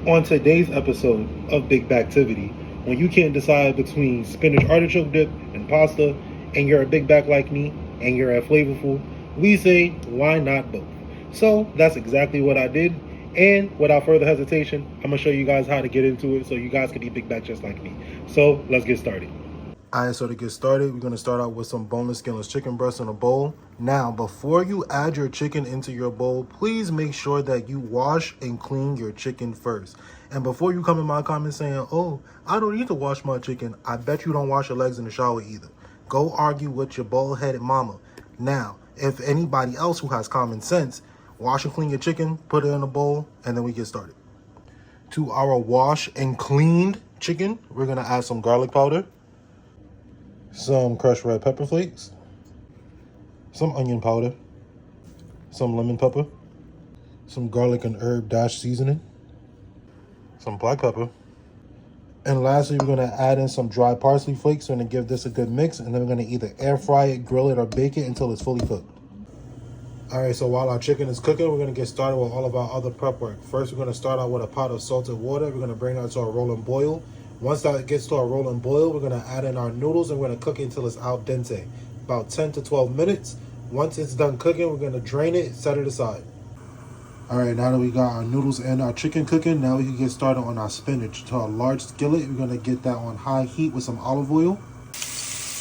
On today's episode of Big Backtivity, when you can't decide between spinach artichoke dip and pasta, and you're a big back like me, and you're at Flavorful, we say, why not both? So that's exactly what I did, and without further hesitation, I'm gonna show you guys how to get into it so you guys can be big back just like me. So let's get started. Alright, so to get started, we're going to start out with some boneless, skinless chicken breast in a bowl. Now, before you add your chicken into your bowl, please make sure that you wash and clean your chicken first. And before you come in my comments saying, oh, I don't need to wash my chicken, I bet you don't wash your legs in the shower either. Go argue with your bald-headed mama. Now, if anybody else who has common sense, wash and clean your chicken, put it in a bowl, and then we get started. To our wash and cleaned chicken, we're going to add some garlic powder, some crushed red pepper flakes, some onion powder, some lemon pepper, some garlic and herb dash seasoning, some black pepper, and lastly we're going to add in some dry parsley flakes. We're going to give this a good mix, and then we're going to either air fry it, grill it, or bake it until it's fully cooked. Alright, so while our chicken is cooking, we're going to get started with all of our other prep work. First, we're going to start out with a pot of salted water. We're going to bring that to a rolling boil. Once that gets to a rolling boil, we're going to add in our noodles and we're going to cook it until it's al dente, about 10 to 12 minutes. Once it's done cooking, we're going to drain it, set it aside. Alright, now that we got our noodles and our chicken cooking, now we can get started on our spinach. To a large skillet, we're going to get that on high heat with some olive oil.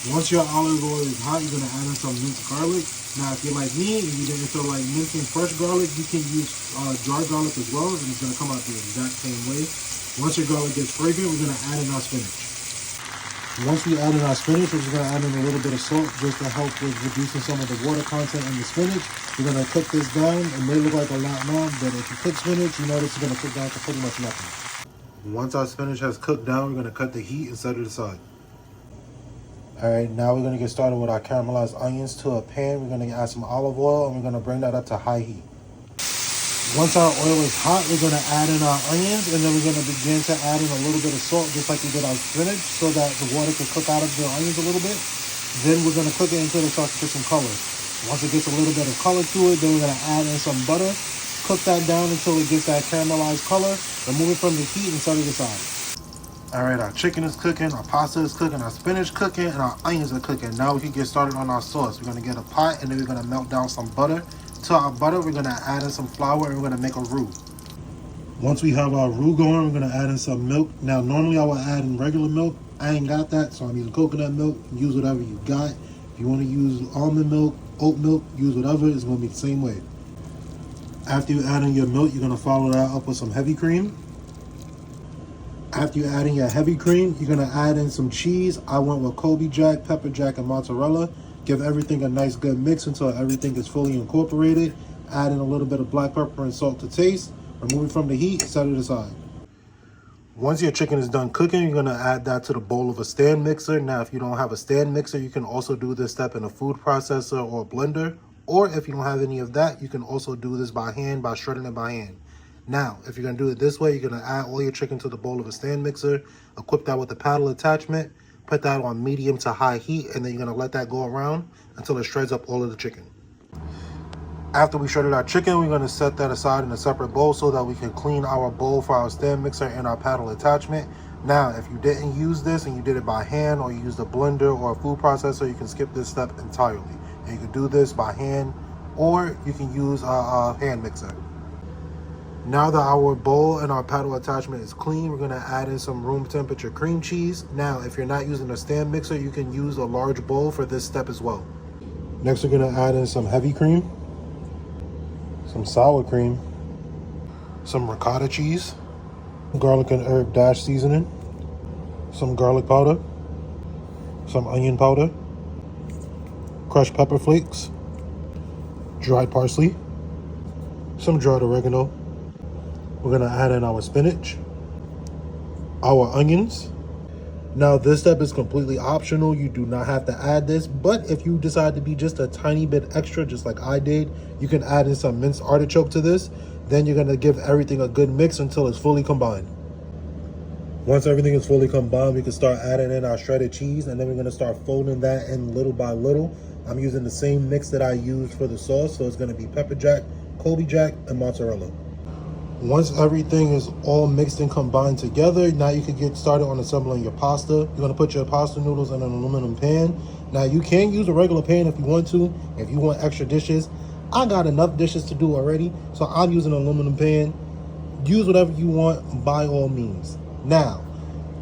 Once your olive oil is hot, you're going to add in some minced garlic. Now, if you're like me and you didn't feel like mincing fresh garlic, you can use dry garlic as well, and it's going to come out the exact same way. Once your garlic gets fragrant, we're going to add in our spinach. Once we add in our spinach, we're just going to add in a little bit of salt just to help with reducing some of the water content in the spinach. We're going to cook this down. It may look like a lot now, but if you cook spinach, you know this is going to cook down to pretty much nothing. Once our spinach has cooked down, we're going to cut the heat and set it aside. Alright, now we're going to get started with our caramelized onions. To a pan, we're going to add some olive oil, and we're going to bring that up to high heat. Once our oil is hot, we're going to add in our onions, and then we're going to begin to add in a little bit of salt, just like we did our spinach, so that the water can cook out of the onions a little bit. Then we're going to cook it until it starts to get some color. Once it gets a little bit of color to it, then we're going to add in some butter. Cook that down until it gets that caramelized color. Remove it from the heat and set it aside. Alright, our chicken is cooking, our pasta is cooking, our spinach cooking, and our onions are cooking. Now we can get started on our sauce. We're going to get a pot, and then we're going to melt down some butter. To our butter, we're going to add in some flour, and we're going to make a roux. Once we have our roux going, we're going to add in some milk. Now, normally I would add in regular milk. I ain't got that, so I'm using coconut milk. Use whatever you got. If you want to use almond milk, oat milk, use whatever. It's going to be the same way. After you add in your milk, you're going to follow that up with some heavy cream. After you add in your heavy cream, you're going to add in some cheese. I went with Colby Jack, pepper jack, and mozzarella. Give everything a nice good mix until everything is fully incorporated. Add in a little bit of black pepper and salt to taste. Remove it from the heat, set it aside. Once your chicken is done cooking, you're going to add that to the bowl of a stand mixer. Now, if you don't have a stand mixer, you can also do this step in a food processor or a blender. Or if you don't have any of that, you can also do this by hand, by shredding it by hand. Now, if you're going to do it this way, you're going to add all your chicken to the bowl of a stand mixer, equip that with a paddle attachment, put that on medium to high heat, and then you're going to let that go around until it shreds up all of the chicken. After we shredded our chicken, we're going to set that aside in a separate bowl so that we can clean our bowl for our stand mixer and our paddle attachment. Now, if you didn't use this and you did it by hand, or you used a blender or a food processor, you can skip this step entirely. And you can do this by hand, or you can use a hand mixer. Now that our bowl and our paddle attachment is clean, we're going to add in some room temperature cream cheese. Now, if you're not using a stand mixer, you can use a large bowl for this step as well. Next, we're going to add in some heavy cream, some sour cream, some ricotta cheese, garlic and herb dash seasoning, some garlic powder, some onion powder, crushed pepper flakes, dried parsley, some dried oregano. We're going to add in our spinach, our onions. Now, this step is completely optional. You do not have to add this, but if you decide to be just a tiny bit extra, just like I did, you can add in some minced artichoke to this. Then you're going to give everything a good mix until it's fully combined. Once everything is fully combined, we can start adding in our shredded cheese, and then we're going to start folding that in little by little. I'm using the same mix that I used for the sauce, so it's going to be pepper jack, Colby jack, and mozzarella. Once everything is all mixed and combined together, now you can get started on assembling your pasta. You're going to put your pasta noodles in an aluminum pan. Now you can use a regular pan if you want to. If you want extra dishes, I got enough dishes to do already, so I'm using an aluminum pan. Use whatever you want by all means. Now,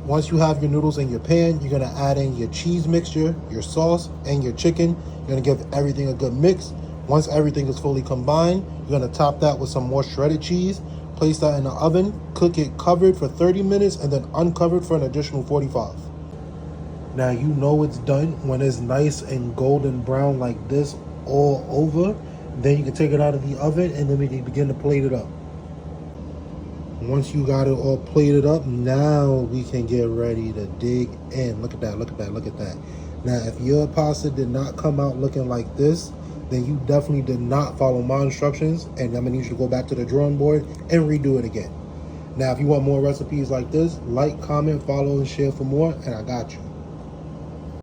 once you have your noodles in your pan, you're going to add in your cheese mixture, your sauce, and your chicken. You're going to give everything a good mix. Once everything is fully combined, you're going to top that with some more shredded cheese. Place that in the oven, cook it covered for 30 minutes and then uncovered for an additional 45. Now you know it's done when it's nice and golden brown like this all over. Then you can take it out of the oven and then we can begin to plate it up. Once you got it all plated up, now we can get ready to dig in. Look at that, look at that, look at that. Now if your pasta did not come out looking like this, then you definitely did not follow my instructions, and I'm gonna need you to go back to the drawing board and redo it again. Now, if you want more recipes like this, like, comment, follow, and share for more, and I got you.